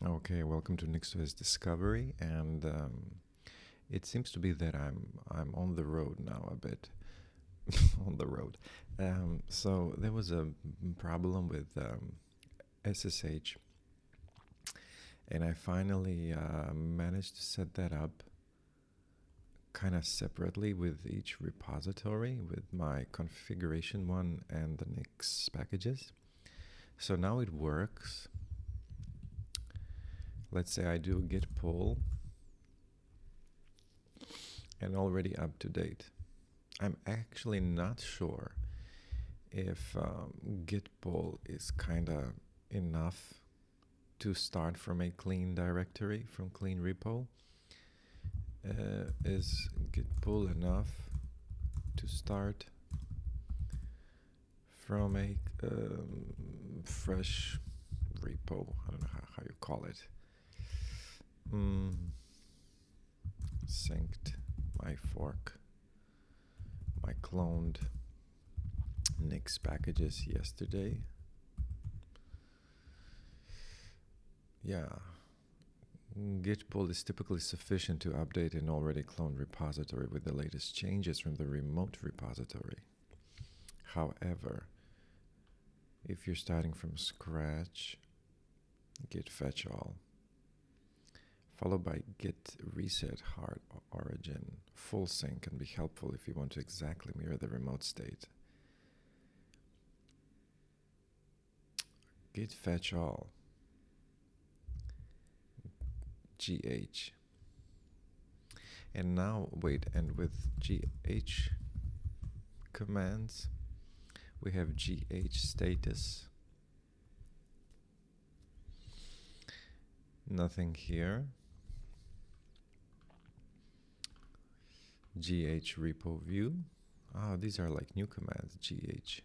Okay, welcome to NixOS Discovery, and it seems to be that I'm on the road now a bit, on the road. So there was a problem with SSH, and I finally managed to set that up kind of separately with each repository, with my configuration one and the Nix packages. So now it works. Let's say I do a git pull and already up to date. I'm actually not sure if git pull is kind of enough to start from a clean directory, from clean repo. Is git pull enough to start from a fresh repo? I don't know how you call it. Synced my fork, my cloned Nix packages yesterday. Yeah, git pull is typically sufficient to update an already cloned repository with the latest changes from the remote repository. However, if you're starting from scratch, git fetch all, followed by git reset hard origin. Full sync can be helpful if you want to exactly mirror the remote state. Git fetch all, gh. And now, wait, and with gh commands, we have gh status. Nothing here. Gh repo view. Oh, these are like new commands. Gh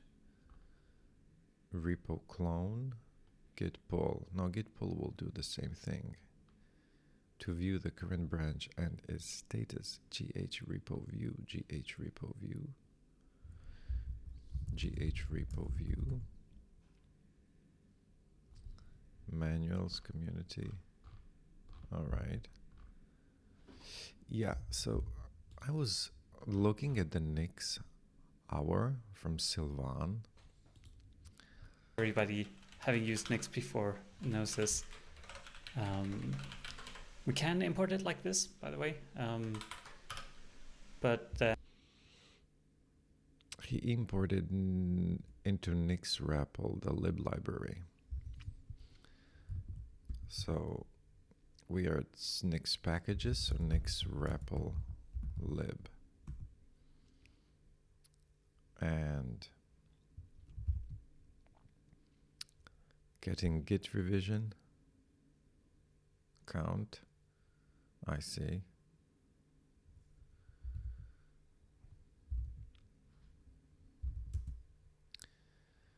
repo clone, git pull. Now git pull will do the same thing. To view the current branch and its status, gh repo view, gh repo view, gh repo view, manuals, community. All right. Yeah, so I was looking at the Nix hour from Sylvan. Everybody having used Nix before knows this. We can import it like this, by the way, but he imported into Nix REPL the lib library. So we are at Nix packages, so Nix REPL lib. And getting git revision count. I see.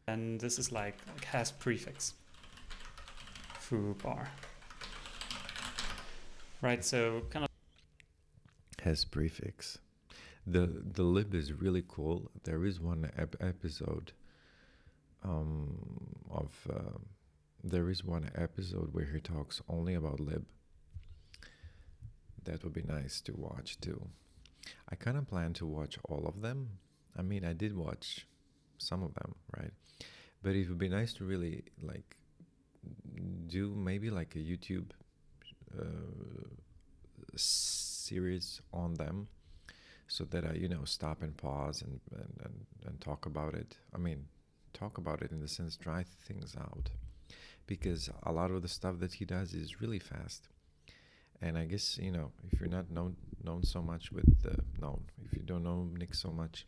and this is like has prefix foo bar, right? So kind of has prefix. The lib is really cool. There is one episode there is one episode where he talks only about lib. That would be nice to watch too. I kind of plan to watch all of them. I mean, I did watch some of them, right? But it would be nice to really like do maybe like a YouTube series on them, so that I stop and pause and talk about it. I mean, talk about it in the sense try things out, because a lot of the stuff that he does is really fast. And I guess if you're not known so much with if you don't know Nix so much,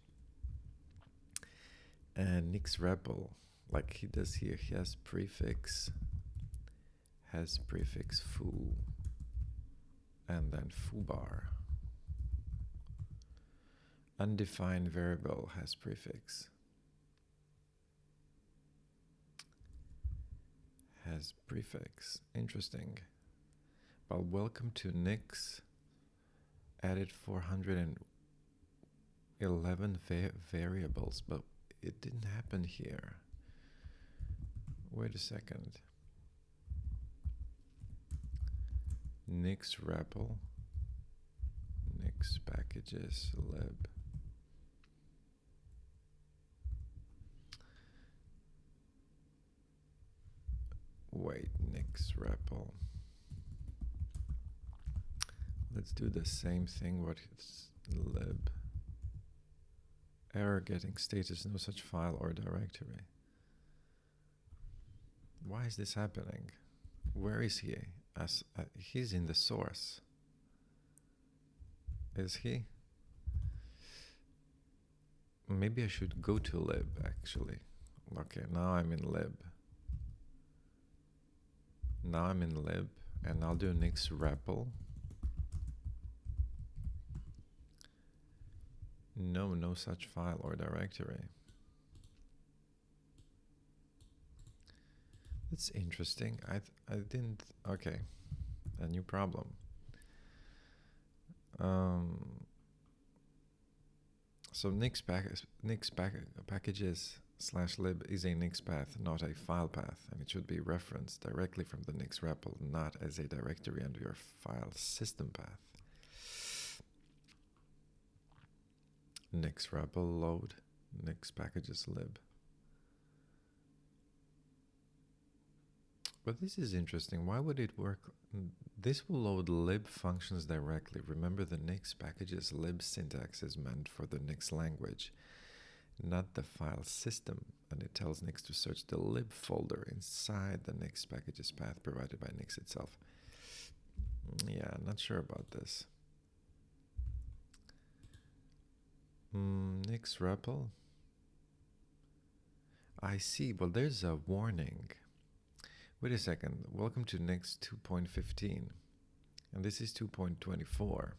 and Nix REPL, like he does here, he has prefix foo, and then foobar. Undefined variable has prefix. Has prefix. Interesting. Well, welcome to Nix. Added 411 variables, but it didn't happen here. Wait a second. Nix REPL, Nix packages lib. Wait, Nix REPL. Let's do the same thing. What is lib? Error getting status, no such file or directory. Why is this happening? Where is he? He's in the source. Is he? Maybe I should go to lib actually. Okay, now I'm in lib. Now I'm in lib and I'll do Nix REPL. No such file or directory. That's interesting. I didn't. Okay, a new problem. So Nix packages / lib is a Nix path, not a file path, and it should be referenced directly from the Nix REPL, not as a directory under your file system path. Nix REPL load Nix packages lib. But this is interesting. Why would it work? This will load lib functions directly. Remember, the Nix packages lib syntax is meant for the Nix language, not the file system. And it tells Nix to search the lib folder inside the Nix packages path provided by Nix itself. Yeah, not sure about this. Nix REPL. I see. Well, there's a warning. Wait a second. Welcome to Nix 2.15. And this is 2.24.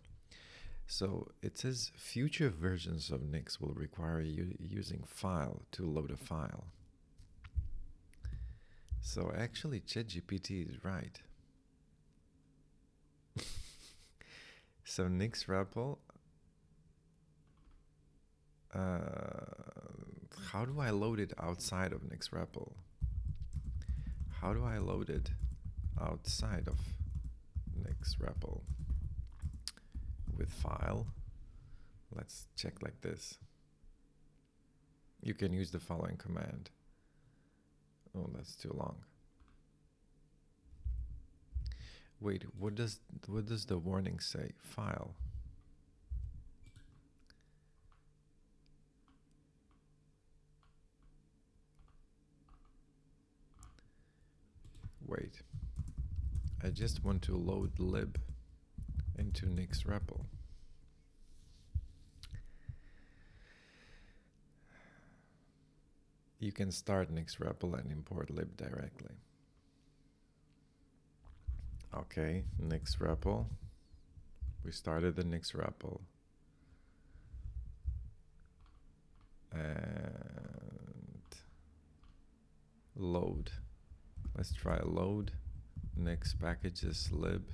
So it says future versions of Nix will require you using file to load a file. So actually ChatGPT is right. So Nix REPL. How do I load it outside of Nix REPL? How do I load it outside of Nix REPL? With file. Let's check like this. You can use the following command. Oh, that's too long. Wait, what does the warning say? File. Wait, I just want to load lib into Nix REPL. You can start Nix REPL and import lib directly. Okay, Nix REPL. We started the Nix REPL. And load. Let's try load Nix packages lib.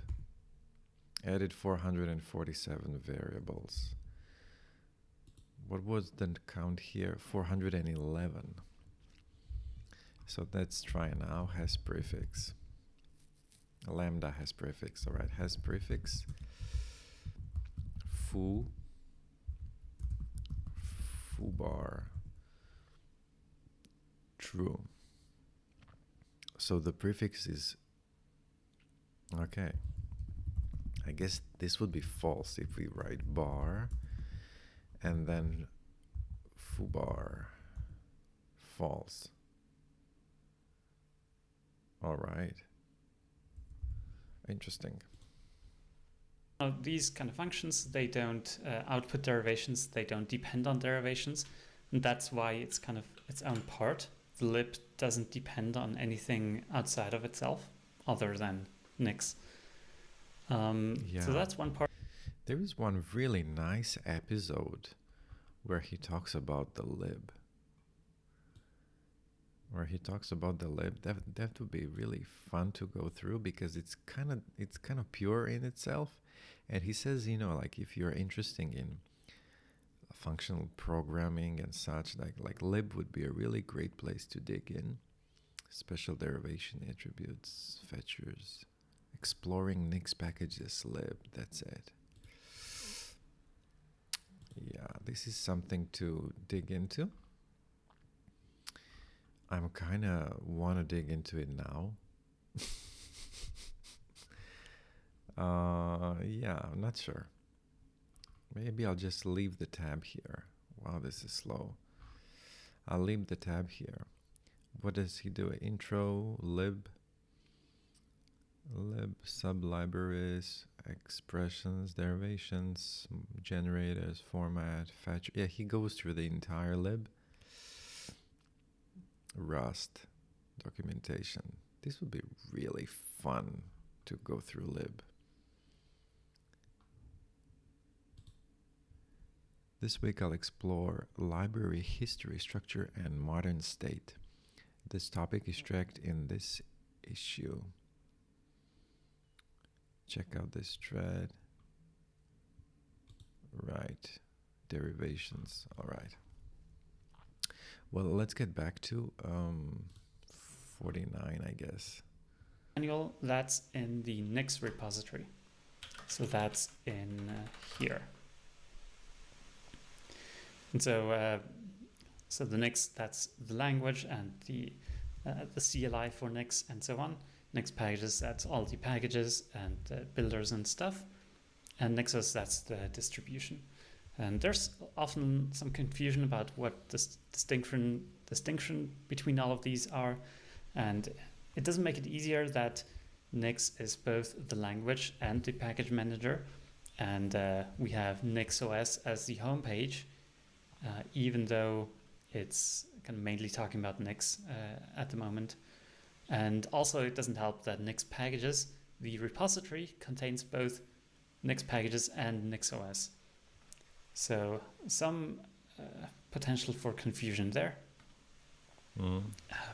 Added 447 variables. What was the count here? 411. So let's try now. Has prefix. Lambda has prefix. All right, has prefix. Foo bar. True. So the prefix is okay. I guess this would be false if we write bar and then foo bar false. All right. Interesting. These kind of functions, they don't output derivations, they don't depend on derivations, and that's why it's kind of its own part. The lib doesn't depend on anything outside of itself other than Nix. Yeah. So that's one part. There is one really nice episode where he talks about the lib. That would be really fun to go through because it's kind of pure in itself. And he says, like if you're interested in functional programming and such, like lib would be a really great place to dig in. Special derivation attributes, fetchers, Exploring Nix packages lib, that's it. Yeah, this is something to dig into. I'm kind of want to dig into it now. Yeah, I'm not sure. Maybe I'll just leave the tab here. Wow, this is slow. I'll leave the tab here. What does he do? Intro, lib, sublibraries, expressions, derivations, generators, format, fetch. Yeah, he goes through the entire lib. Rust, documentation. This would be really fun to go through lib. This week I'll explore library history, structure, and modern state. This topic is tracked in this issue. Check out this thread. Right. Derivations. All right. Well, let's get back to 49, I guess. Manual, that's in the Nix repository. So that's in here. And so the Nix, that's the language and the CLI for Nix and so on. Nix packages, that's all the packages and builders and stuff. And NixOS, that's the distribution. And there's often some confusion about what the distinction between all of these are. And it doesn't make it easier that Nix is both the language and the package manager. And we have NixOS as the homepage, even though it's kind of mainly talking about Nix at the moment. And also it doesn't help that Nix packages, the repository contains both Nix packages and NixOS. So some potential for confusion there.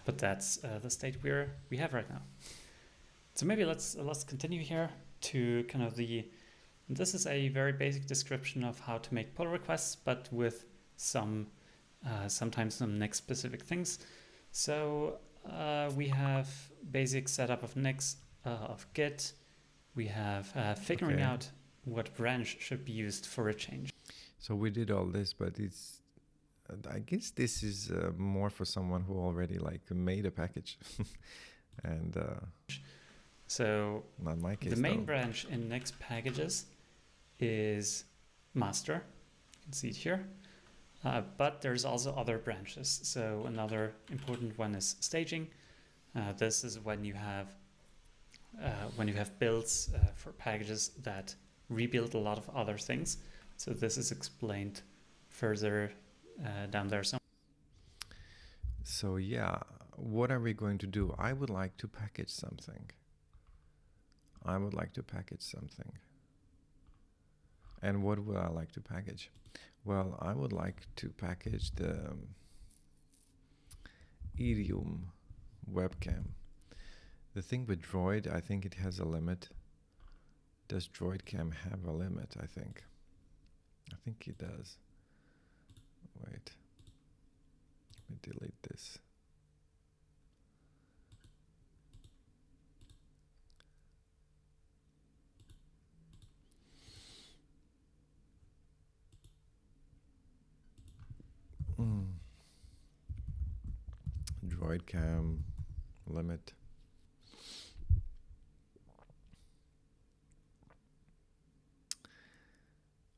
But that's the state we have right now. So maybe let's continue here to kind of this is a very basic description of how to make pull requests, but with sometimes some Nix specific things. So we have basic setup of Nix, of Git. We have figuring out what branch should be used for a change. So we did all this, but I guess this is more for someone who already made a package. And so not my case. The main branch in Nix packages is master. You can see it here. But there's also other branches. So another important one is staging. This is when you have builds for packages that rebuild a lot of other things. So this is explained further down there. So yeah, what are we going to do? I would like to package something. And what would I like to package? Well, I would like to package the Idiom webcam. The thing with Droid, I think it has a limit. Does DroidCam have a limit? I think it does. Wait. Let me delete this. DroidCam limit.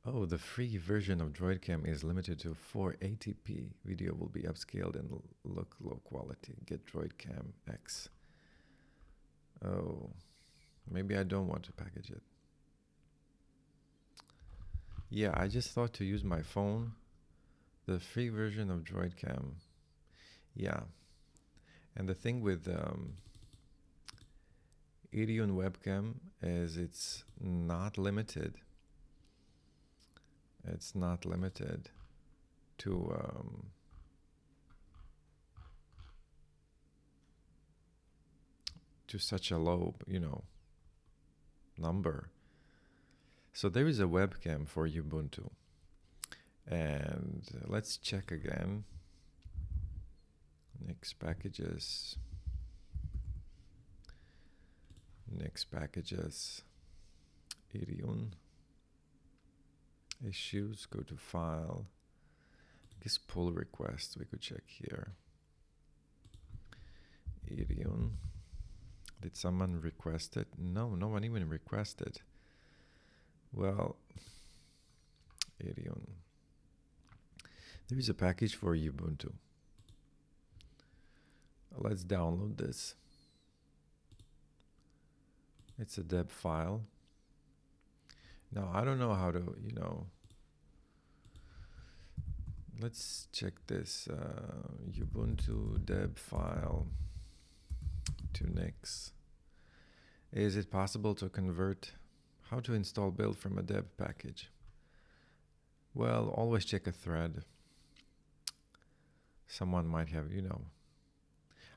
Oh, the free version of DroidCam is limited to 480p. Video will be upscaled and look low quality. Get DroidCam X. Oh, maybe I don't want to package it. Yeah, I just thought to use my phone. The free version of DroidCam. Yeah. And the thing with Idiom webcam is it's not limited. It's not limited to such a low, number. So there is a webcam for Ubuntu. And let's check again. Nix packages. Nix packages, Irion, issues, go to file, I guess pull request, we could check here. Irion, did someone request it? No, no one even requested. Well, Irion, there is a package for Ubuntu. Let's download this. It's a deb file. Now, I don't know how to, let's check this. Ubuntu deb file to Nix. Is it possible to convert? How to install build from a deb package? Well, always check a thread. Someone might have,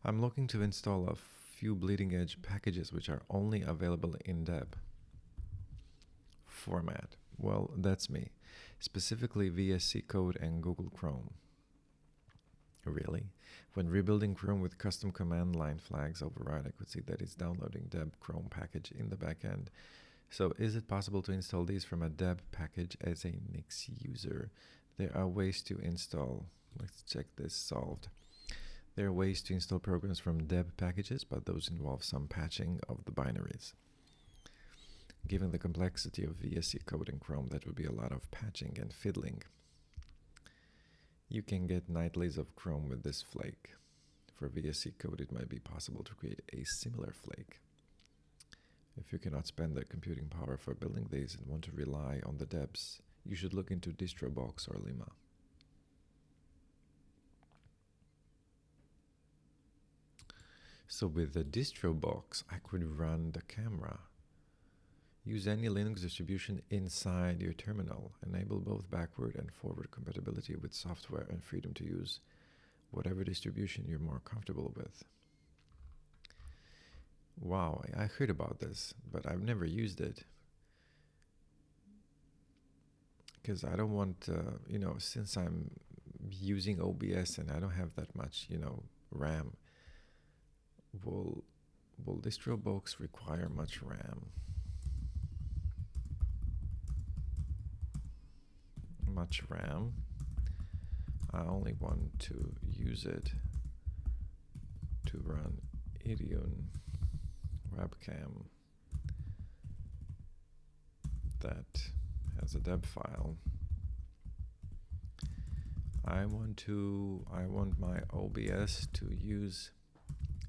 I'm looking to install a few bleeding edge packages which are only available in deb format. Well, that's me. Specifically VSC Code and Google Chrome. Really? When rebuilding Chrome with custom command line flags override, I could see that it's downloading deb Chrome package in the backend. So is it possible to install these from a deb package as a Nix user? There are ways to install. Let's check this solved. There are ways to install programs from deb packages, but those involve some patching of the binaries. Given the complexity of VSC code in Chrome, that would be a lot of patching and fiddling. You can get nightlies of Chrome with this flake. For VSC code, it might be possible to create a similar flake. If you cannot spend the computing power for building these and want to rely on the debs, you should look into DistroBox or Lima. So with the DistroBox, I could run the camera. Use any Linux distribution inside your terminal. Enable both backward and forward compatibility with software and freedom to use whatever distribution you're more comfortable with. Wow, I heard about this, but I've never used it. Because I don't want, since I'm using OBS and I don't have that much, RAM, will DistroBox require much RAM? Much RAM. I only want to use it to run Irion webcam that has a deb file. I want my OBS to use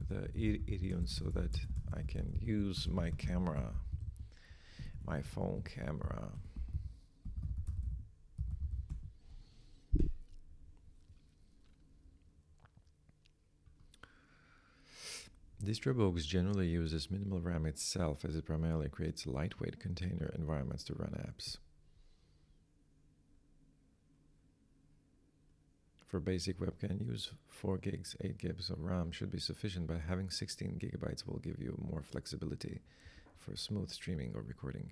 the Irion so that I can use my camera, my phone camera. DistroBox generally uses minimal RAM itself as it primarily creates lightweight container environments to run apps. For basic webcam use, 4 gigs, 8 gigs of RAM should be sufficient, but having 16 gigabytes will give you more flexibility for smooth streaming or recording.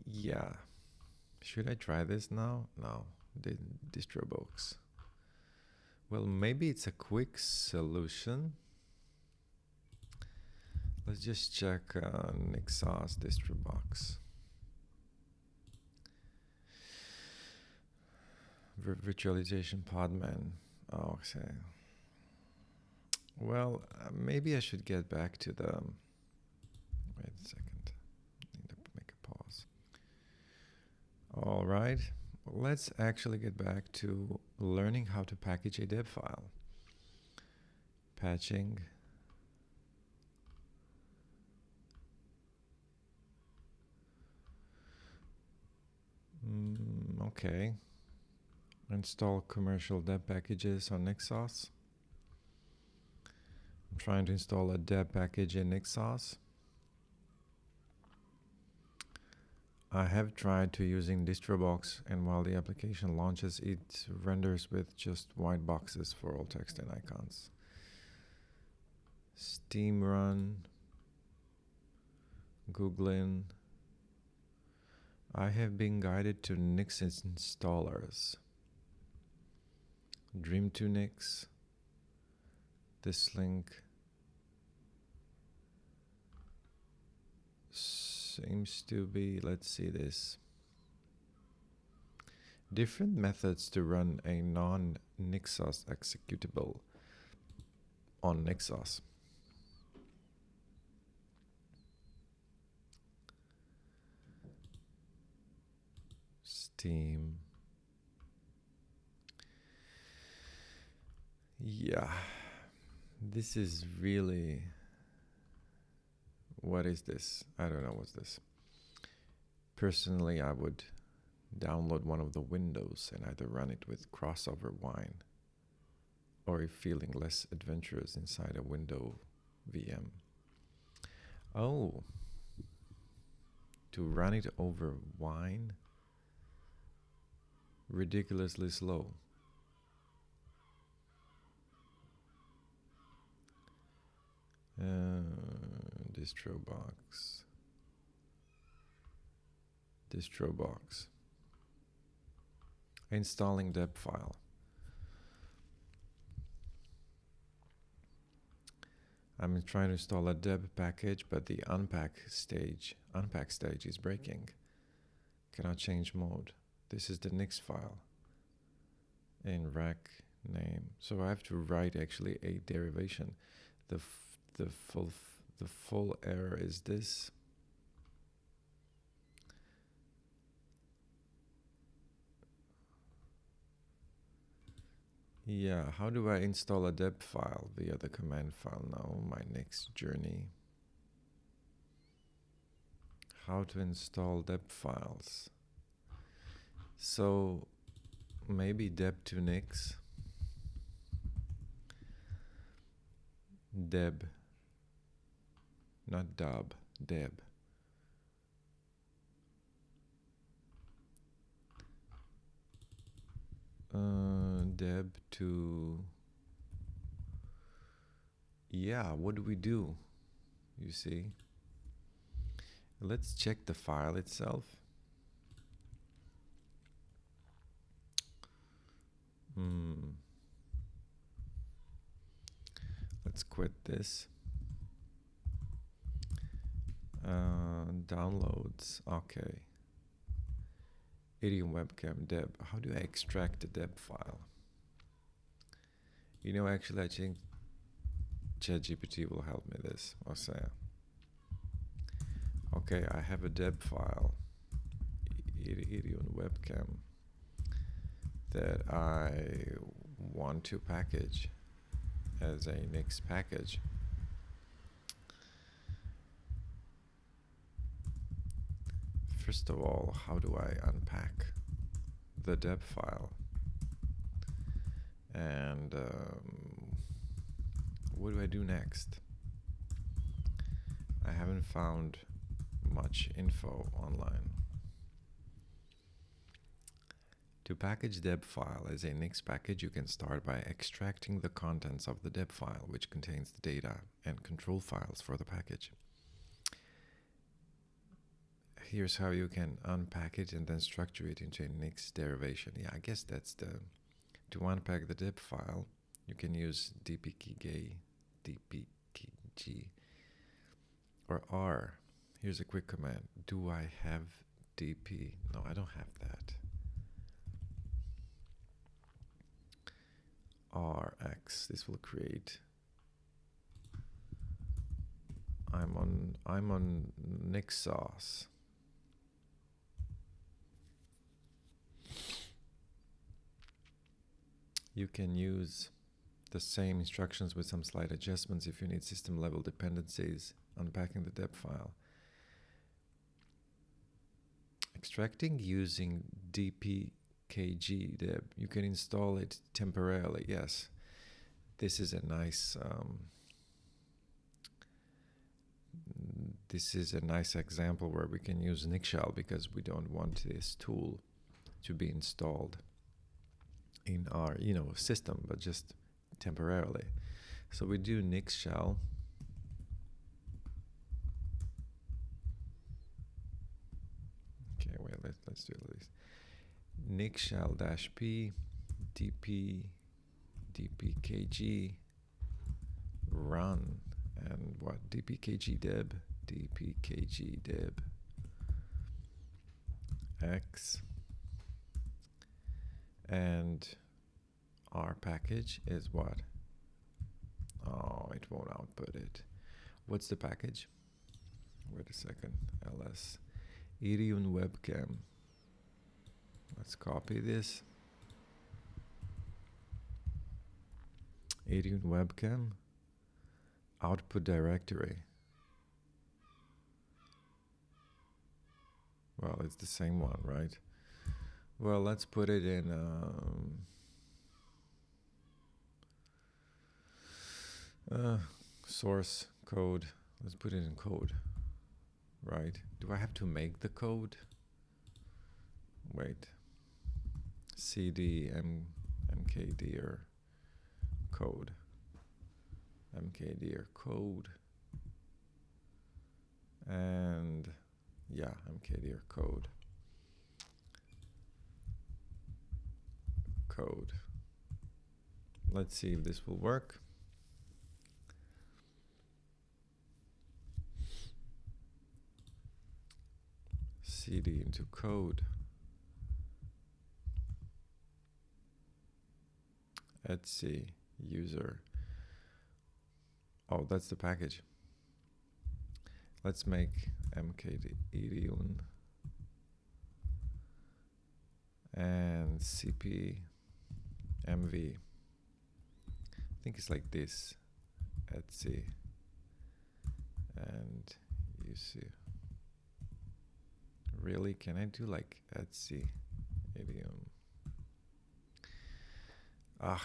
Yeah. Should I try this now? No. DistroBox. Well, maybe it's a quick solution. Let's just check NixOS DistroBox. Virtualization Podman. Oh, okay. Well, maybe I should get back to the... Wait a second. I need to make a pause. All right. Let's actually get back to learning how to package a deb file. Patching. Okay. Install commercial deb packages on NixOS. I'm trying to install a deb package in NixOS. I have tried to using DistroBox, and while the application launches, it renders with just white boxes for all text and icons. Steam run, Googling. I have been guided to Nix installers. Dream to Nix. This link. seems to be, let's see this. Different methods to run a non-NixOS executable on NixOS. Steam. Yeah, this is really, what is this? I don't know what's this. Personally, I would download one of the windows and either run it with crossover wine, or if feeling less adventurous, inside a window VM. Oh, to run it over wine? Ridiculously slow. Distrobox. Installing deb file. I'm trying to install a deb package, but the unpack stage is breaking. Cannot change mode. This is the Nix file in rack name. So I have to write actually a derivation. The full error is this. Yeah, how do I install a deb file via the command file now? My next journey. How to install deb files. So maybe deb to nix. Deb. Not dub, deb. Deb to, yeah, what do we do? You see, let's check the file itself. Let's quit this. Downloads, okay. Idiom webcam deb. How do I extract the deb file? You know, actually, I think ChatGPT will help me this. I'll say, okay, I have a deb file, Idiom webcam, that I want to package as a Nix package. First of all, how do I unpack the deb file? And what do I do next? I haven't found much info online. To package deb file as a Nix package, you can start by extracting the contents of the deb file, which contains the data and control files for the package. Here's how you can unpack it and then structure it into a Nix derivation. Yeah, I guess that's the... To unpack the deb file, you can use dpkg, or R. Here's a quick command. Do I have dp? No, I don't have that. Rx. This will create. I'm on NixOS. You can use the same instructions with some slight adjustments if you need system level dependencies. Unpacking the deb file. Extracting using dpkg deb. You can install it temporarily. Yes, this is a nice example where we can use NixShell because we don't want this tool to be installed in our system, but just temporarily. So we do NixShell. Okay, wait, let's do this. NixShell-p dpkg run, and what? dpkg deb. X, and our package is what? Oh, it won't output it. What's the package? Wait a second. ls Irion webcam. Let's copy this. Irion webcam output directory. Well, it's the same one, right? Well, let's put it in source code. Let's put it in code, right? Do I have to make the code? Wait. cd mkdir code. mkdir code. And yeah, mkdir code. Code. Let's see if this will work. cd into code. Etsy user. Oh, that's the package. Let's make mkdir and cp mv. I think it's like this. Etsy and you see. Really? Can I do like Etsy idiom? Ah,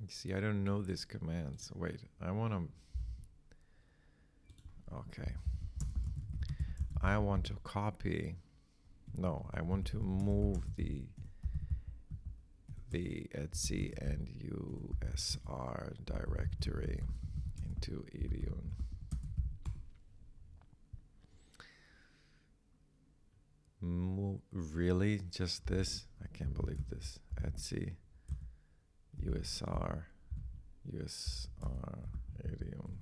you see, I don't know these commands. Wait, I want to. Okay. I want to copy. No, I want to move the Etsy and USR directory into idiom. Really? Just this? I can't believe this. Etsy, USR idiom.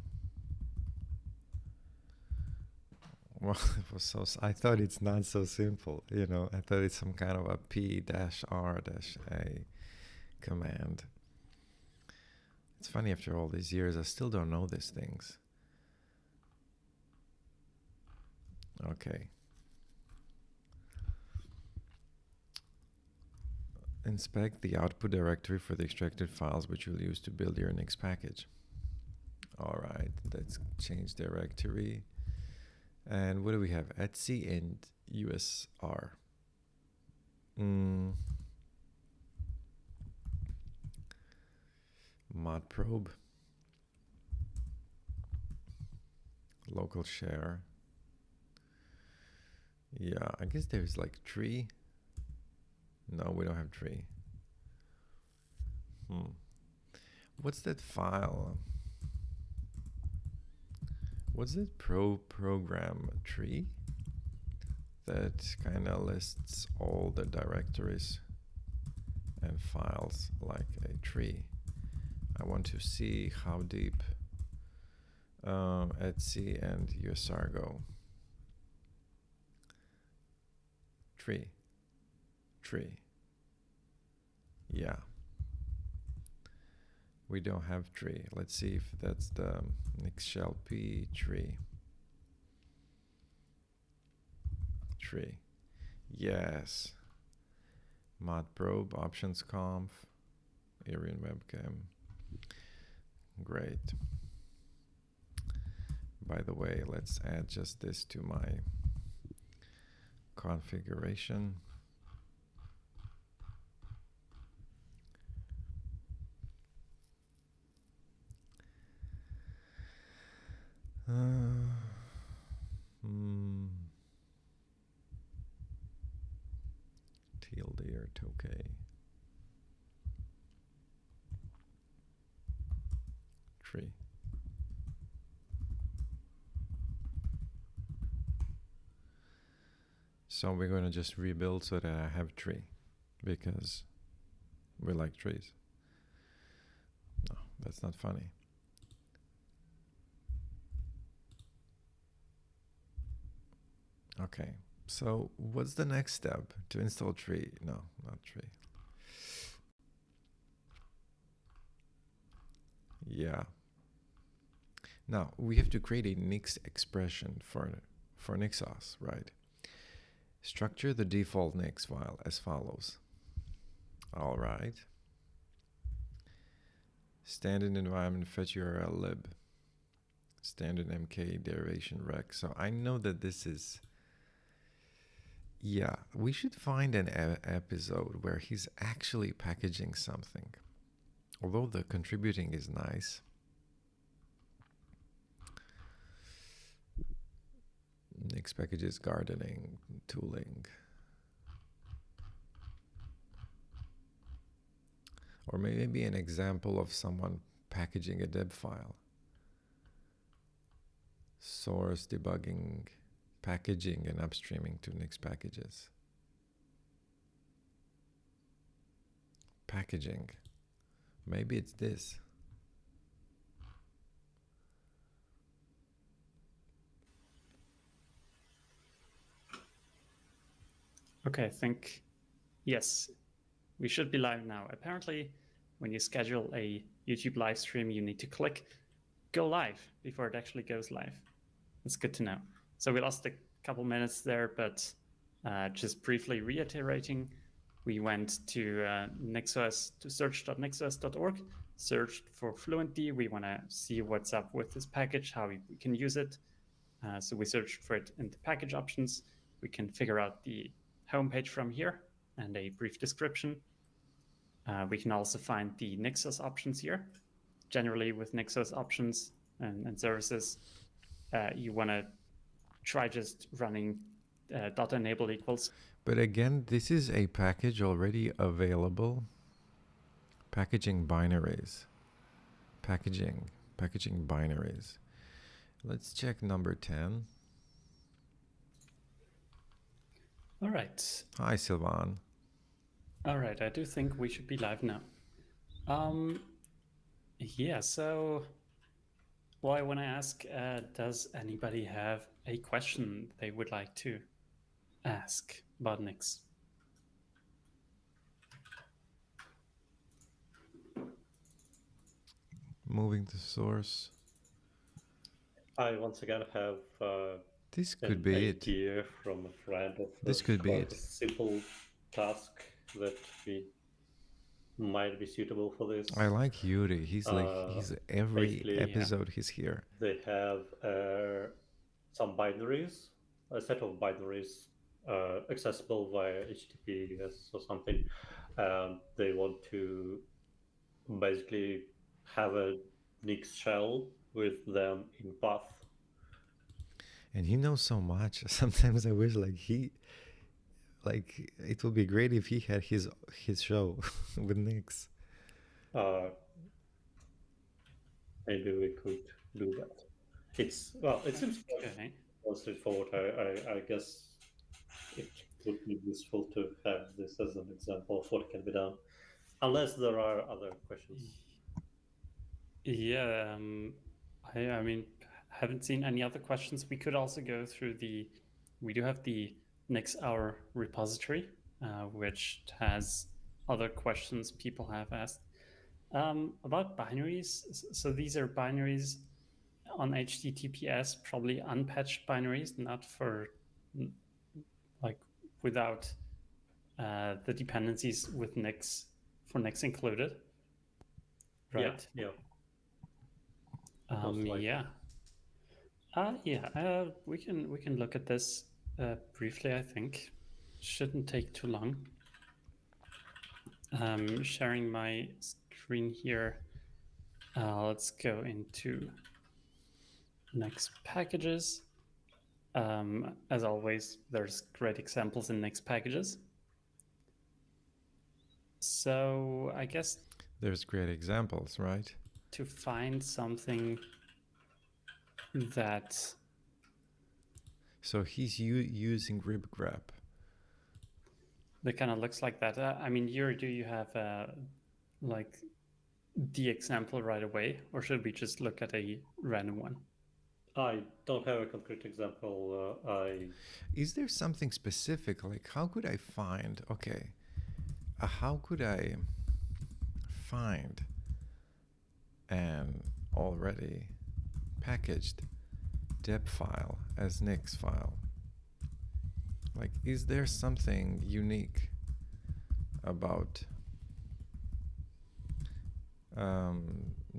Well, it was so. I thought it's not so simple. You know, I thought it's some kind of a P-R-A command. It's funny, after all these years, I still don't know these things. Okay. Inspect the output directory for the extracted files which you'll use to build your Nix package. All right, let's change directory. And what do we have? Etsy and USR. Mod probe. Local share. Yeah, I guess there's like tree. No, we don't have tree. What's that file? What's that program tree that kind of lists all the directories and files like a tree? I want to see how deep Etsy and USR go. Tree. Yeah. We don't have tree. Let's see if that's the NixShellP tree. Tree. Yes. Mod probe, options conf, Irion webcam. Great. By the way, let's add just this to my configuration. Tilde or Tokay. Tree. So we're going to just rebuild so that I have tree, because we like trees. No, that's not funny. Okay, So what's the next step? To install tree? No, not tree. Yeah. Now we have to create a Nix expression for NixOS, right? Structure the default Nix file as follows. All right. Standard environment fetch URL lib. Standard MK derivation rec. So I know that this is. Yeah, we should find an episode where he's actually packaging something. Although the contributing is nice. Nix packages, gardening, tooling. Or maybe an example of someone packaging a deb file. Source, debugging, packaging, and upstreaming to Nix packages. Packaging. Maybe it's this. Okay, I think, yes, we should be live now. Apparently, when you schedule a YouTube live stream, you need to click go live before it actually goes live. It's good to know. So we lost a couple minutes there, but just briefly reiterating, we went to NixOS, to search.nixos.org, searched for FluentD. We want to see what's up with this package, how we can use it. So we searched for it in the package options. We can figure out the homepage from here and a brief description. We can also find the NixOS options here. Generally, with NixOS options and services, you want to try just running .enable equals. But again, this is a package already available. Packaging binaries. Packaging binaries. Let's check number 10. All right. Hi, Sylvan. All right, I do think we should be live now. Yeah, so, well, I want to ask, does anybody have a question they would like to ask about Nix? Moving to source. I once again have This could an be it. idea from a friend of This could be about it. a simple task that might be suitable for this. I like Yuri. He's every basically, episode he's here. They have some binaries, a set of binaries accessible via HTTPS or something. They want to basically have a Nix shell with them in path. And he knows so much. Sometimes I wish it would be great if he had his show with Nix. Maybe we could do that. It seems okay. straightforward. I guess it would be useful to have this as an example of what can be done, unless there are other questions. Yeah, I mean, haven't seen any other questions. We could also go through we do have the NixOur repository, which has other questions people have asked. About binaries, so these are binaries on HTTPS, probably unpatched binaries, not for without the dependencies with Nix for Nix included, right? Yeah. We can look at this briefly. I think shouldn't take too long. Sharing my screen here. Let's go into Nix packages. As always, there's great examples in Nix packages. So I guess there's great examples, right? To find something that. So he's using ribgrep. That kind of looks like that. I mean, Yuri, do you have the example right away, or should we just look at a random one? I don't have a concrete example. Is there something specific? Like, how could I find? Okay, how could I find an already packaged deb file as Nix file? Like, is there something unique about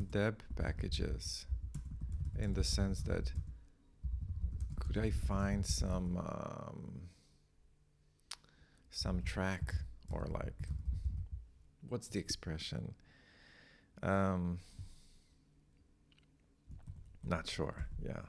deb packages in the sense that could I find some track, or like, what's the expression? Not sure. Yeah.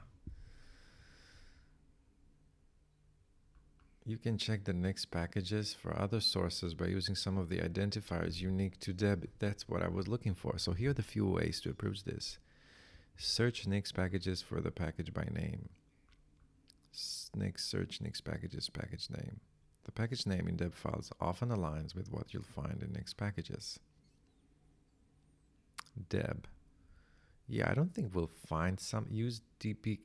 You can check the Nix packages for other sources by using some of the identifiers unique to deb. That's what I was looking for. So here are the few ways to approach this. Search Nix packages for the package by name. Nix search Nix packages package name. The package name in deb files often aligns with what you'll find in Nix packages. Deb. Yeah, I don't think we'll find some. Use DP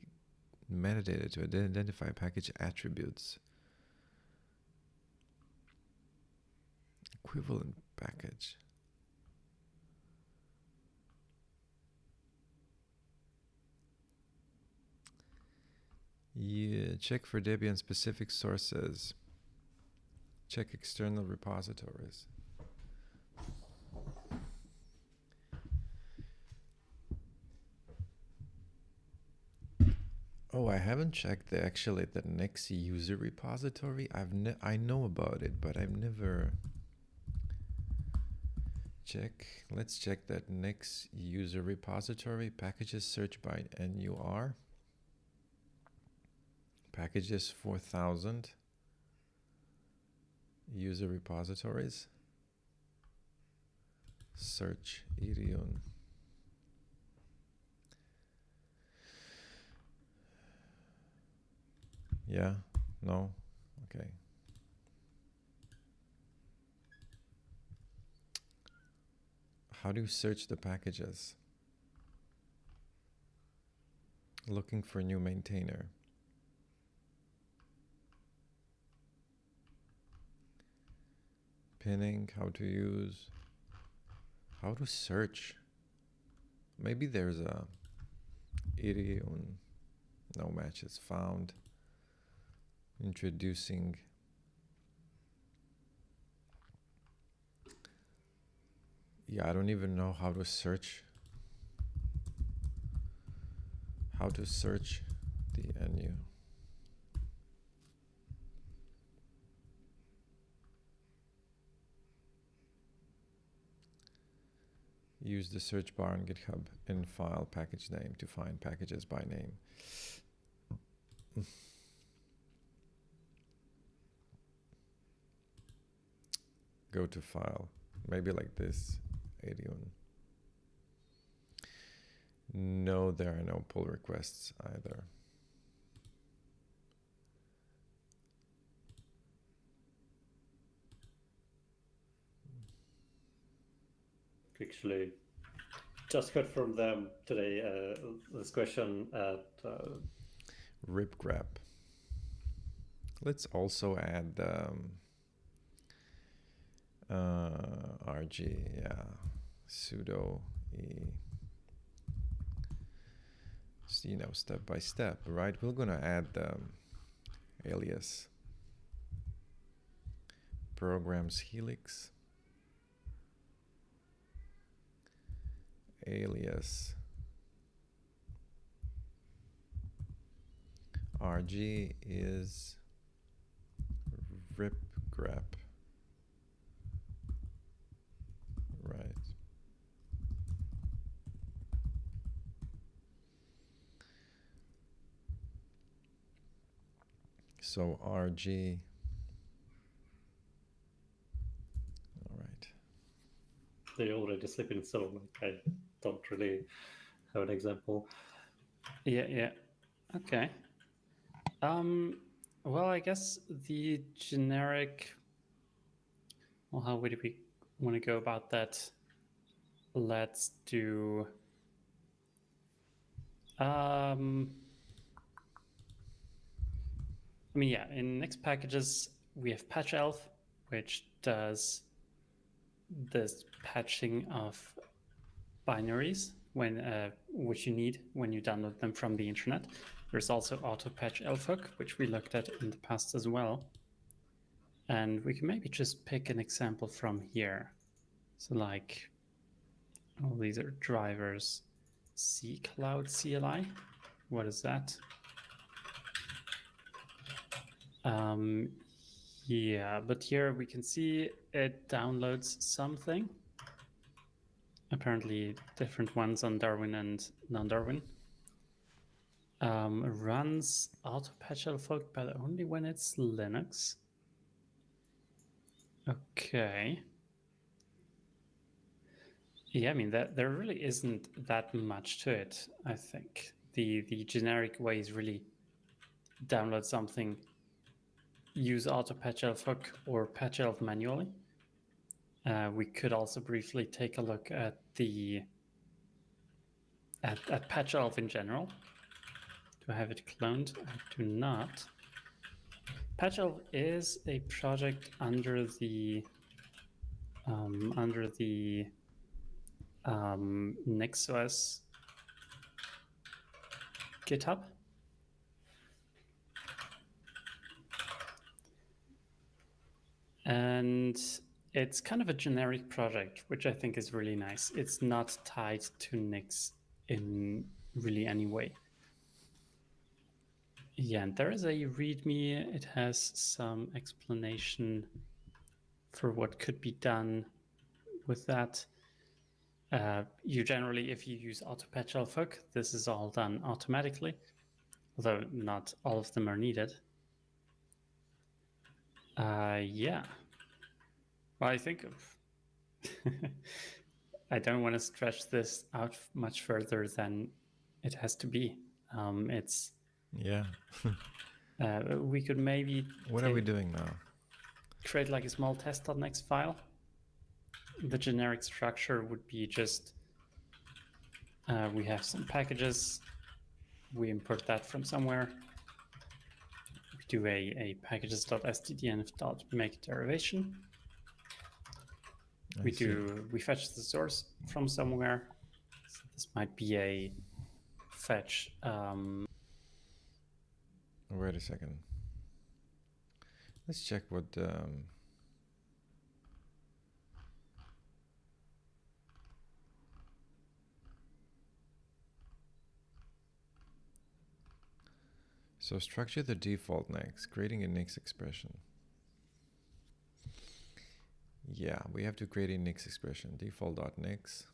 metadata to identify package attributes. Equivalent package. Yeah, check for Debian specific sources. Check external repositories. Oh, I haven't checked the Nix user repository. I know about it, but I've never check. Let's check that Nix user repository. Packages search by NUR. Packages 4000. User repositories. Search Irion. Yeah? No? Okay. How do you search the packages? Looking for new maintainer. Pinning, how to use, how to search. Maybe there's a Irion, no matches found. Introducing. Yeah, I don't even know how to search. How to search the NU. Use the search bar on GitHub in file package name to find packages by name. Go to file, maybe like this, Irion. No, there are no pull requests either. Actually just heard from them today this question at ripgrep. Let's also add RG, yeah, sudo e, you know, step by step, right? We're gonna add the alias programs helix, alias RG is ripgrep, right? So RG, all right. They already sleeping, so I don't really have an example. Yeah. Okay. Well, I guess the generic. Well, how would we want to go about that? Let's do. I mean, yeah, in Nix packages, we have patch elf, which does this patching of binaries which you need when you download them from the internet. There's also auto patch elfhook, which we looked at in the past as well. And we can maybe just pick an example from here. So like, all these are drivers. C Cloud CLI. What is that? Yeah, but here we can see it downloads something. Apparently different ones on Darwin and non-Darwin. Runs auto patch elfhook, but only when it's Linux. Okay. Yeah, I mean that there really isn't that much to it, I think. The generic way is really download something, use auto patch elfhook or patch elf manually. We could also briefly take a look at at patch elf in general. Do I have it cloned? I do not. Patch elf is a project under the NixOS GitHub. And it's kind of a generic project, which I think is really nice. It's not tied to Nix in really any way. Yeah, and there is a README. It has some explanation for what could be done with that. You generally, if you use auto patch elfhook, this is all done automatically, although not all of them are needed. Yeah. Well, I think I don't want to stretch this out much further than it has to be. It's Yeah. we could maybe What are we doing now? create like a small test.next file. The generic structure would be just we have some packages, we import that from somewhere, we do a packages.stdnf.make derivation. We fetch the source from somewhere. So this might be a fetch. Wait a second. Let's check what. So structure the default Nix, creating a Nix expression. Yeah, we have to create a Nix expression. Default.nix.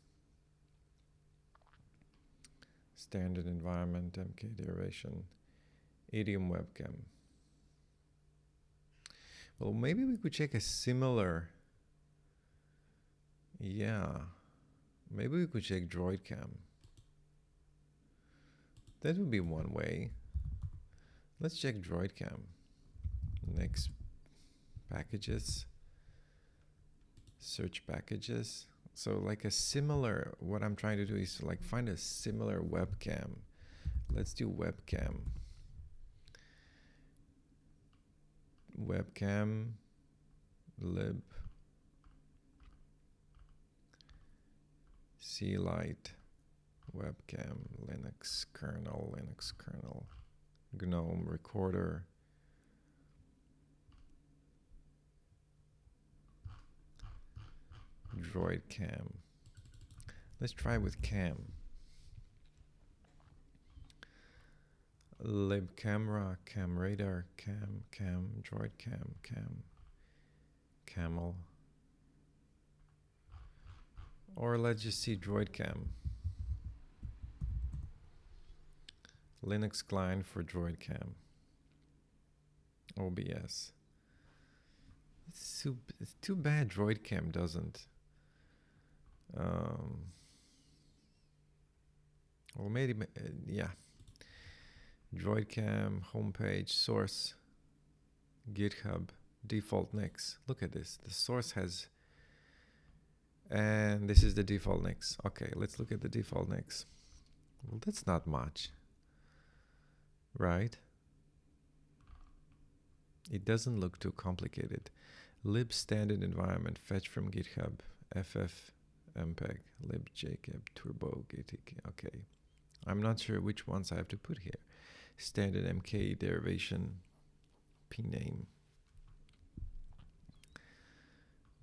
Standard environment, MK derivation, idiom webcam. Well, maybe we could check a similar. Yeah, maybe we could check droidcam. That would be one way. Let's check droidcam. Next, packages, search packages. So like a similar, what I'm trying to do is like find a similar webcam. Let's do webcam. Webcam, lib, clight, webcam, Linux kernel, GNOME recorder. Droid cam. Let's try with cam. Lib camera, cam radar, cam, droid cam, camel. Or let's just see droid cam. Linux client for droid cam. OBS. It's too bad droid cam doesn't. Well, maybe, yeah. DroidCam, homepage, source, GitHub, default Nix. Look at this. The source has, and this is the default Nix. Okay, let's look at the default Nix. Well, that's not much, right? It doesn't look too complicated. Lib standard environment, fetch from GitHub, ffmpeg, libjkeb, turbo, gtk. Okay. I'm not sure which ones I have to put here. Standard mk derivation, pname,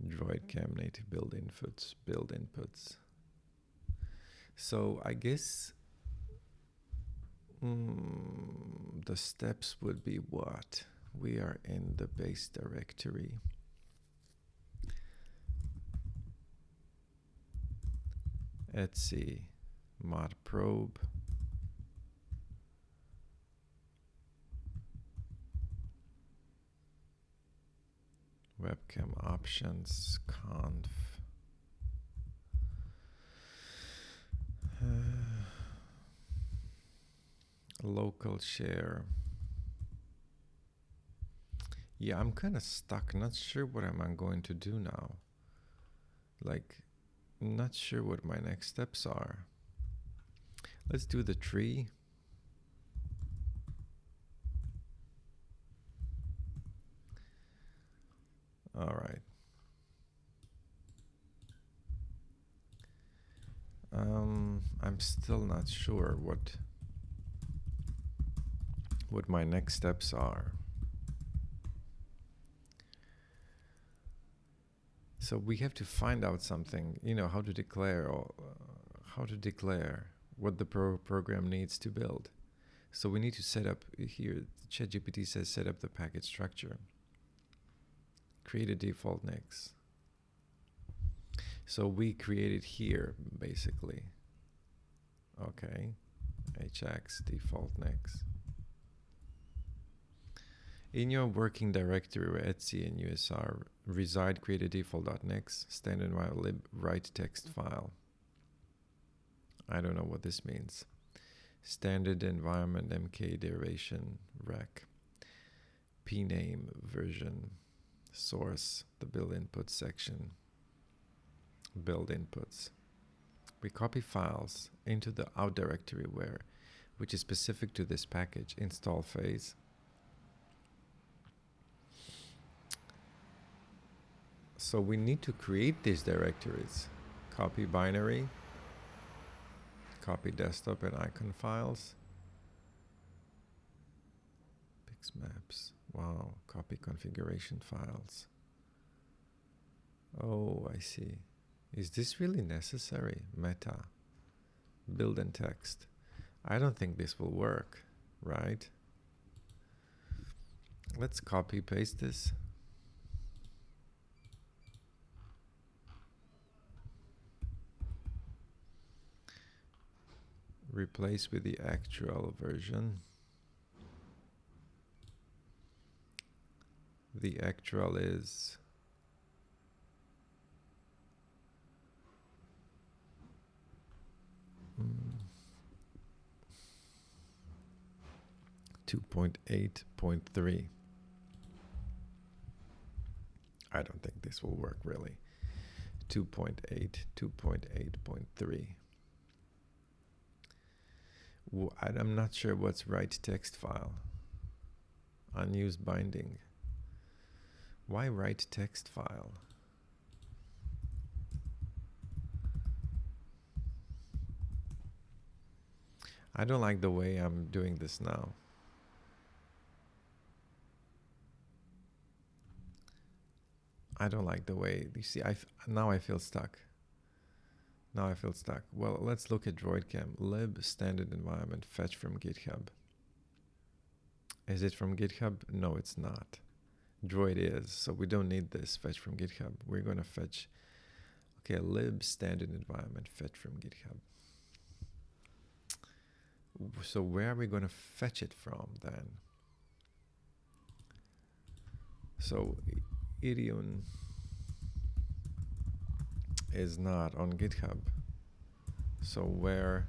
droidcam native build inputs. So I guess the steps would be what? We are in the base directory. Etsy, mod probe, webcam options, conf, local share. Yeah, I'm kind of stuck. Not sure what I'm going to do now. Like, not sure what my next steps are. Let's do the tree. All right. I'm still not sure what my next steps are. So we have to find out something, how to declare what the program needs to build. So we need to set up here. ChatGPT says set up the package structure. Create a default Nix. So we create it here, basically. Okay, hx default Nix. In your working directory where Etsy and USR reside, create a default.nix standard lib write text file. I don't know what this means. Standard environment mk derivation rec. Pname version source the build input section. Build inputs. We copy files into the out directory which is specific to this package, install phase. So we need to create these directories. Copy binary, copy desktop and icon files. Pixmaps, wow, copy configuration files. Oh, I see. Is this really necessary? Meta, build and text. I don't think this will work, right? Let's copy paste this. Replace with the actual version. The actual is 2.8.3. I don't think this will work really. 2.8.3. I'm not sure what's write text file. Unused binding. Why write text file? I don't like the way I'm doing this now. I don't like the way, you see, now I feel stuck. Now I feel stuck. Well, let's look at droidcam. Lib standard environment fetch from GitHub. Is it from GitHub? No, it's not. Droid is, so we don't need this fetch from GitHub. We're going to fetch, okay, lib standard environment fetch from GitHub. So where are we going to fetch it from then? So Idion is not on GitHub. So where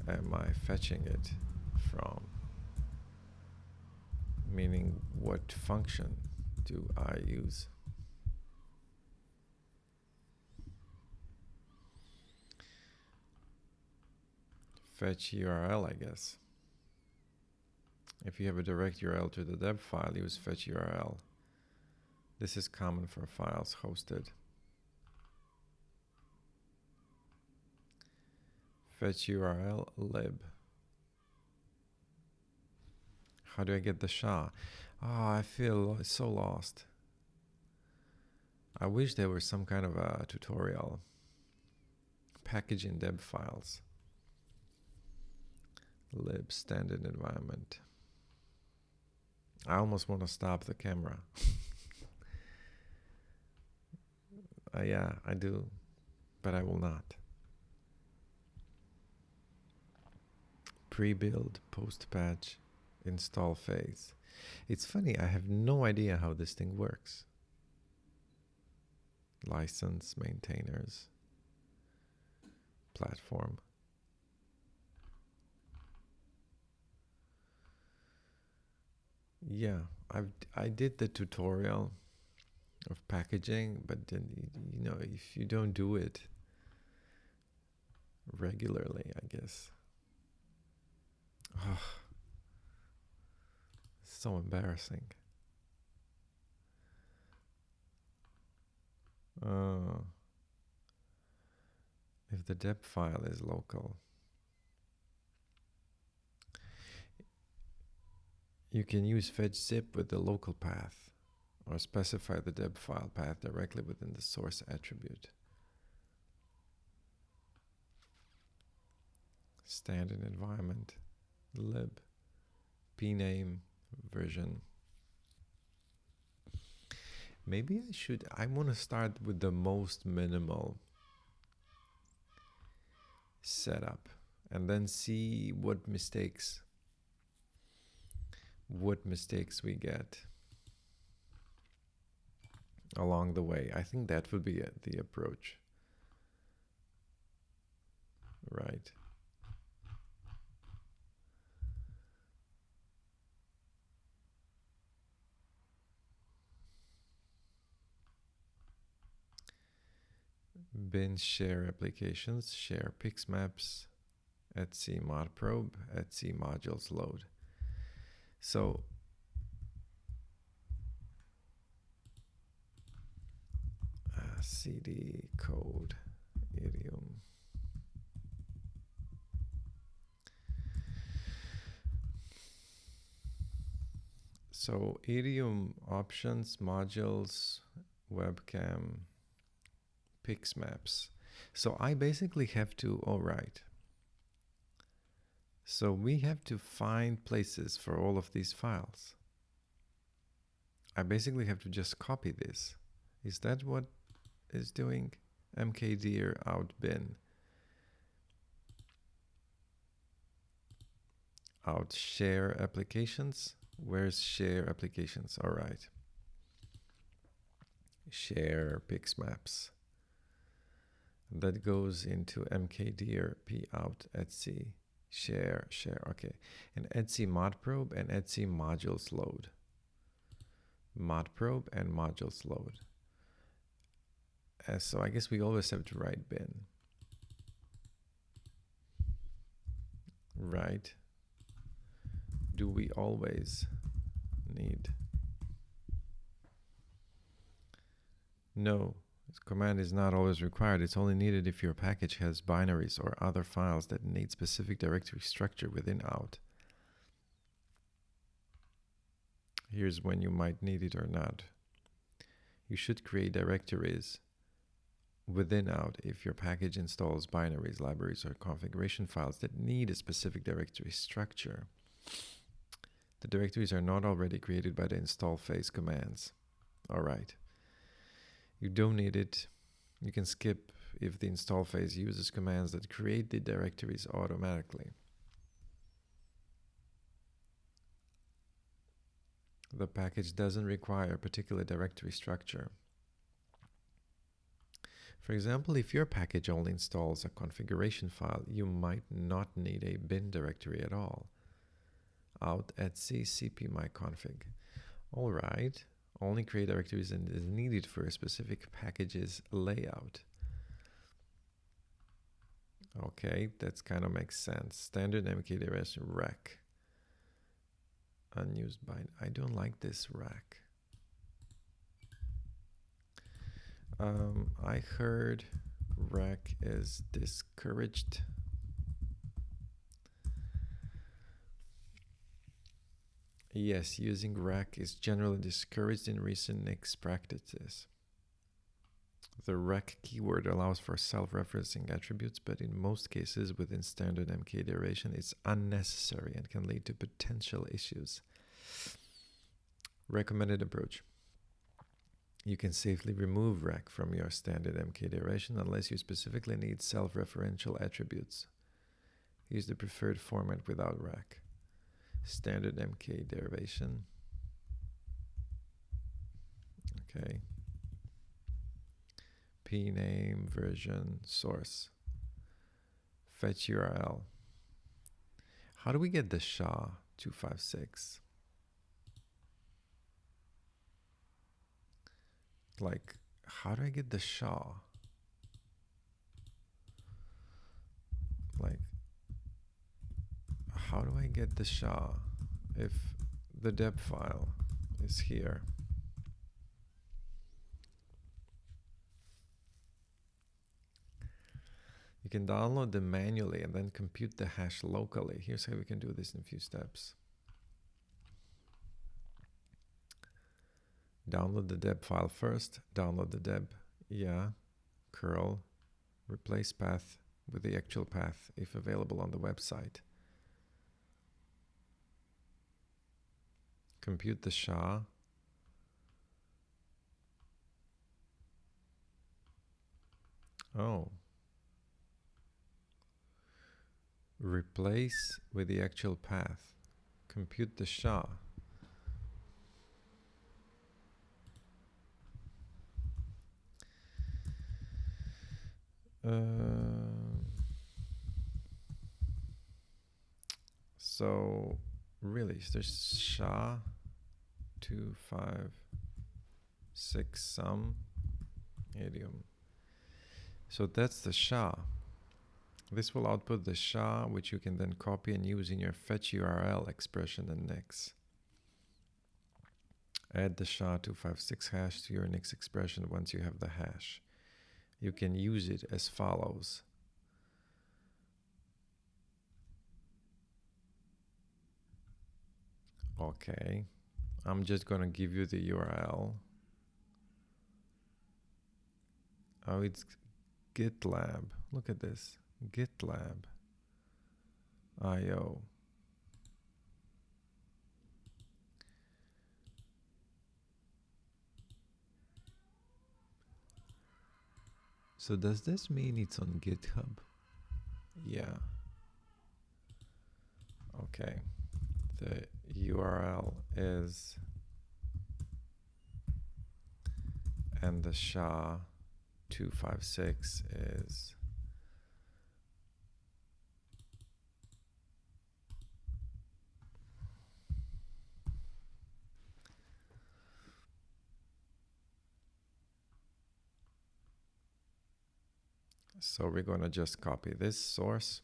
am I fetching it from? Meaning, what function do I use? Fetch URL, I guess. If you have a direct URL to the deb file, use fetch URL. This is common for files hosted. Fetch URL lib. How do I get the SHA? Oh, I feel so lost. I wish there was some kind of a tutorial. Packaging deb files. Lib standard environment. I almost want to stop the camera. Yeah, I do, but I will not. Pre-build, post-patch, install phase. It's funny, I have no idea how this thing works. License, maintainers, platform. Yeah, I did the tutorial of packaging, but then, you know, if you don't do it regularly, I guess. Oh, so embarrassing. If the deb file is local, you can use fetch zip with the local path or specify the deb file path directly within the source attribute. Standard environment, lib, pname, version. Maybe I want to start with the most minimal setup and then see what mistakes we get along the way. I think that would be the approach, right? Bin share applications, share pixmaps, etc mod probe, etc modules load. So cd code idiom. So idiom options, modules, webcam, pixmaps. So I basically have to, all right. So we have to find places for all of these files. I basically have to just copy this. Is that what is doing? mkdir out bin. Out share applications. Where's share applications? All right. Share pixmaps. That goes into mkdir p out etc share. Okay, and etc mod probe and etc modules load. Mod probe and modules load. So I guess we always have to write bin. Right? Do we always need? No. This command is not always required. It's only needed if your package has binaries or other files that need specific directory structure within out. Here's when you might need it or not. You should create directories within out if your package installs binaries, libraries, or configuration files that need a specific directory structure. The directories are not already created by the install phase commands. All right. You don't need it. You can skip if the install phase uses commands that create the directories automatically. The package doesn't require a particular directory structure. For example, if your package only installs a configuration file, you might not need a bin directory at all. Out etc cpmyconfig. All right. Only create directories and is needed for a specific package's layout. Okay, that kind of makes sense. Standard mkdirs rec. Unused bind. I don't like this rack. I heard rack is discouraged. Yes, using rack is generally discouraged in recent Nix practices. The rack keyword allows for self-referencing attributes, but in most cases within standard MK duration, it's unnecessary and can lead to potential issues. Recommended approach. You can safely remove rack from your standard MK duration unless you specifically need self-referential attributes. Use the preferred format without rack. Standard MK derivation. Okay. Pname, version, source. Fetch URL. How do we get the SHA-256? Like, how do I get the SHA? Like, how do I get the SHA if the deb file is here? You can download them manually and then compute the hash locally. Here's how we can do this in a few steps. Download the deb file first. Download the deb. Yeah. Curl. Replace path with the actual path if available on the website. Compute the SHA. Oh. Replace with the actual path. Compute the SHA. So really, there's SHA-256 sum idiom. So that's the SHA. This will output the SHA, which you can then copy and use in your fetch URL expression in Nix. Add the SHA-256 hash to your Nix expression once you have the hash. You can use it as follows. Okay, I'm just gonna give you the URL. Oh, it's GitLab. Look at this. GitLab IO. So does this mean it's on GitHub? Yeah. Okay. The URL is, and the SHA-256 is so we're going to just copy this source.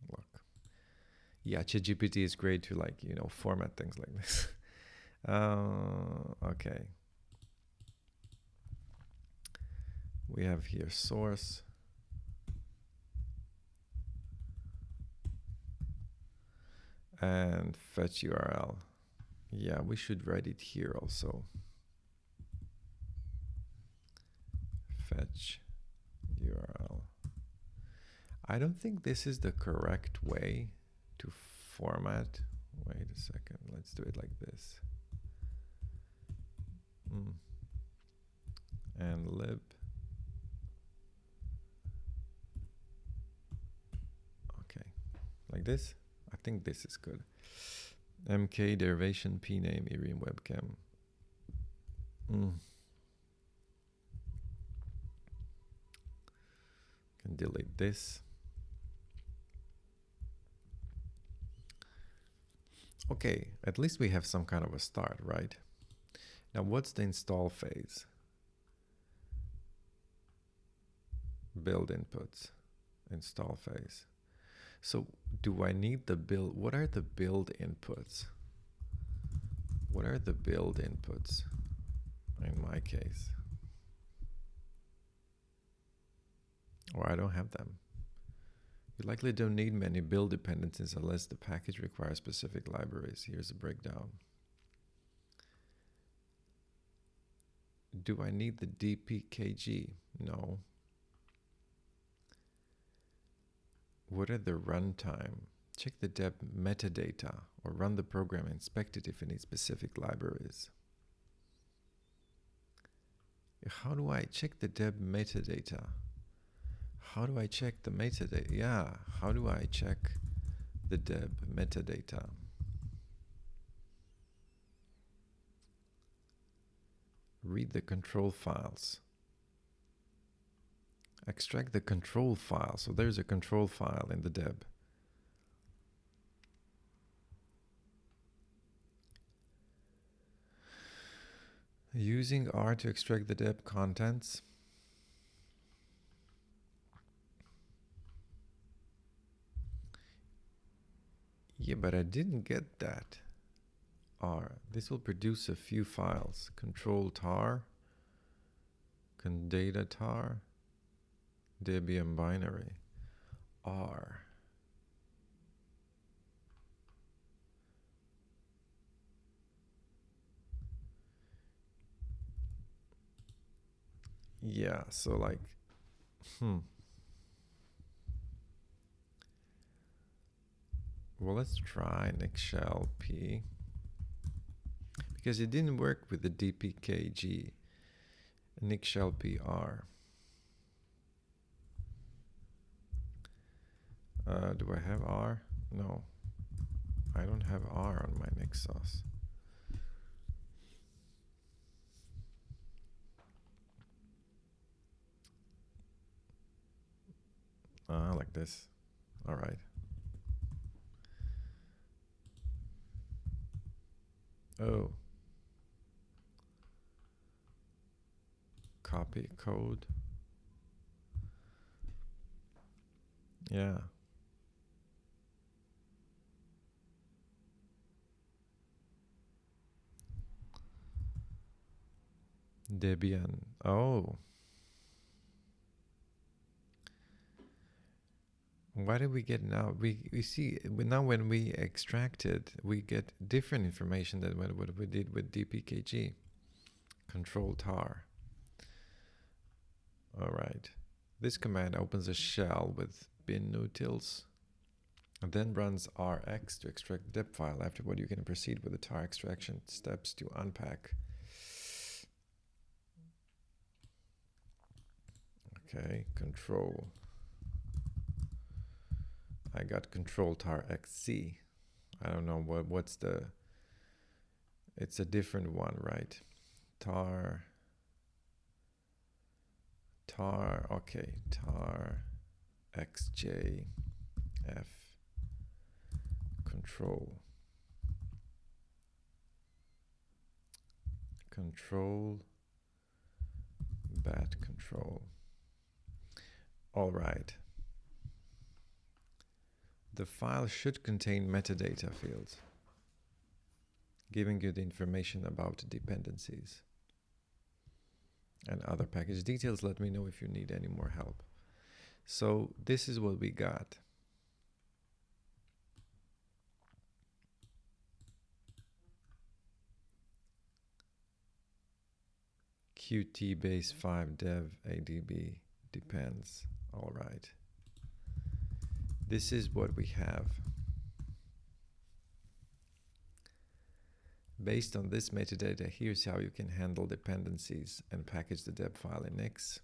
Look. Yeah, ChatGPT is great to, like, you know, format things like this. Okay. We have here source. And fetch URL. Yeah, we should write it here also. Fetch URL. I don't think this is the correct way to format. Wait a second, let's do it like this. And lib. Okay, like this. I think this is good. MK derivation pname Irium webcam. Can delete this. Okay, at least we have some kind of a start, right? Now what's the install phase? Build inputs, install phase. So do I need the build? What are the build inputs? What are the build inputs in my case? Or I don't have them. You likely don't need many build dependencies unless the package requires specific libraries. Here's a breakdown. Do I need the dpkg? No. What are the runtime? Check the deb metadata or run the program and inspect it if it needs specific libraries. How do I check the deb metadata? How do I check the metadata? Yeah, how do I check the deb metadata? Read the control files. Extract the control file. So there's a control file in the deb. Using R to extract the deb contents. Yeah, but I didn't get that. R. This will produce a few files. Control tar, data tar, Debian binary. R. Yeah, so like, Well, let's try NixShell P. Because it didn't work with the dpkg. NixShell PR. Do I have R? No. I don't have R on my NixOS. Like this. All right. Oh. Copy code. Yeah. Debian. Oh. What do we get now? We see now when we extract it, we get different information than what we did with dpkg. Control tar. All right. This command opens a shell with bin utils and then runs rx to extract the deb file. Afterward, you can proceed with the tar extraction steps to unpack. Okay, control. I got control tar xc. I don't know what's the. It's a different one, right? Tar. Okay, tar xj f control bat control. All right. The file should contain metadata fields, giving you the information about dependencies and other package details. Let me know if you need any more help. So this is what we got. Qt base 5 dev adb depends. All right. This is what we have. Based on this metadata, here's how you can handle dependencies and package the deb file in Nix.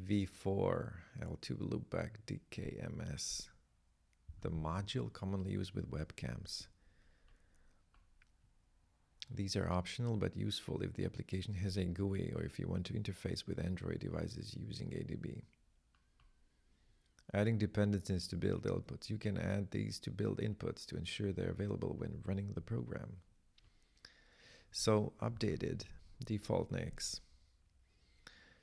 v4 l2 loopback dkms, the module commonly used with webcams. These are optional but useful if the application has a GUI or if you want to interface with Android devices using ADB. Adding dependencies to build outputs. You can add these to build inputs to ensure they're available when running the program. So updated default Nix.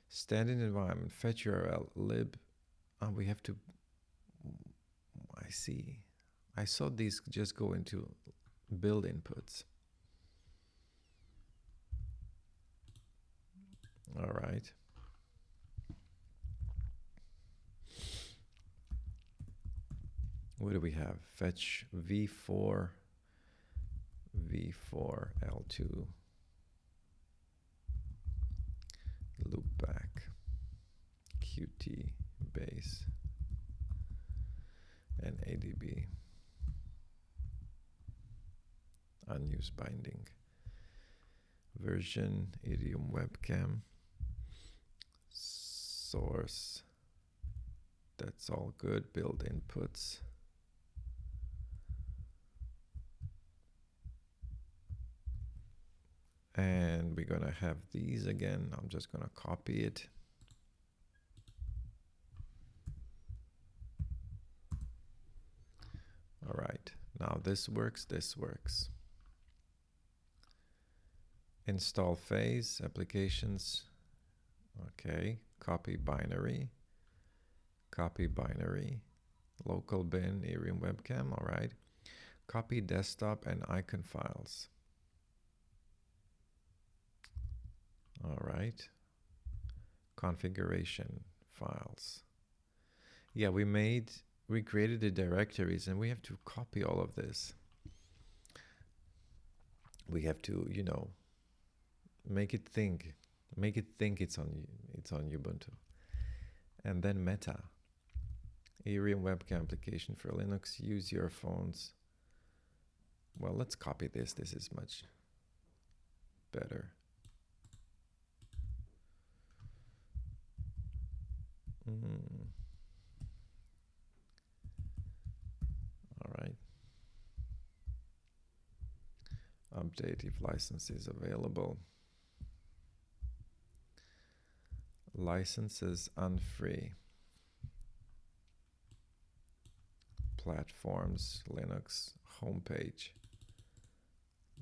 Standard environment, fetch URL, lib. We have to I see. I saw these just go into build inputs. All right. What do we have? Fetch v4, v4, L2, loop back, qt, base, and adb. Unused binding. Version, idiom webcam, source. That's all good. Build inputs. And we're gonna have these again. I'm just gonna copy it. All right, now this works, this works. Install phase, applications. Okay, copy binary, local bin, Ethereum webcam, all right. Copy desktop and icon files. All right. Configuration files. Yeah, we created the directories and we have to copy all of this. We have to, you know, make it think it's on Ubuntu. And then meta. Ethereum webcam application for Linux. Use your phones. Well, let's copy this. This is much better. All right. Update if license is available. Licenses unfree. Platforms, Linux, homepage.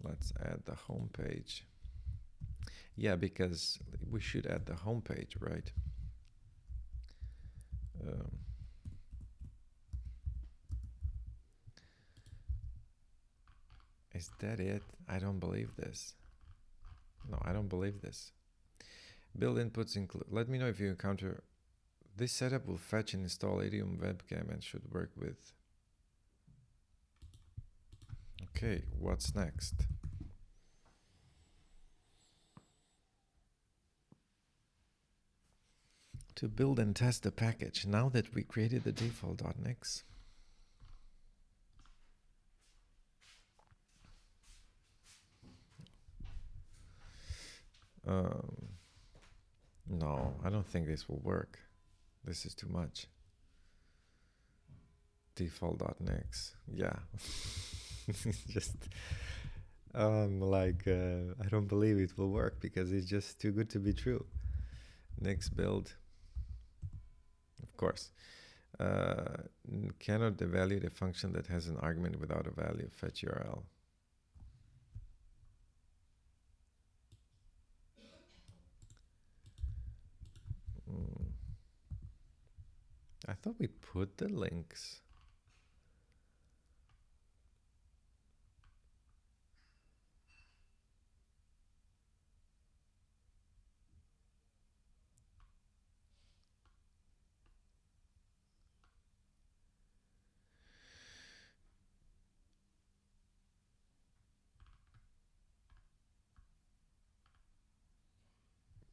Let's add the homepage. Yeah, because we should add the homepage, right? Is that it? I don't believe this. No, I don't believe this. Build inputs include. Let me know if you encounter. This setup will fetch and install Idiom webcam and should work with. Okay, what's next? To build and test the package. Now that we created the default.nix. No, I don't think this will work. This is too much. Default.nix. Yeah. Just I don't believe it will work because it's just too good to be true. Nix build. Of course. Cannot evaluate a function that has an argument without a value. Fetch URL. I thought we put the links.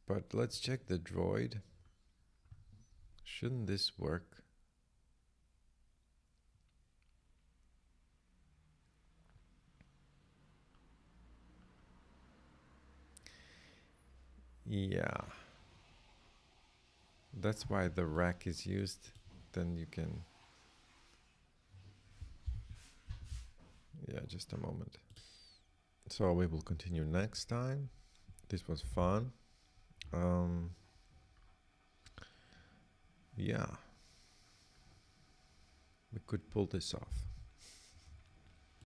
But let's check the droid. Shouldn't this work? Yeah. That's why the rack is used. Then you can... Yeah, just a moment. So we will continue next time. This was fun. Yeah. We could pull this off.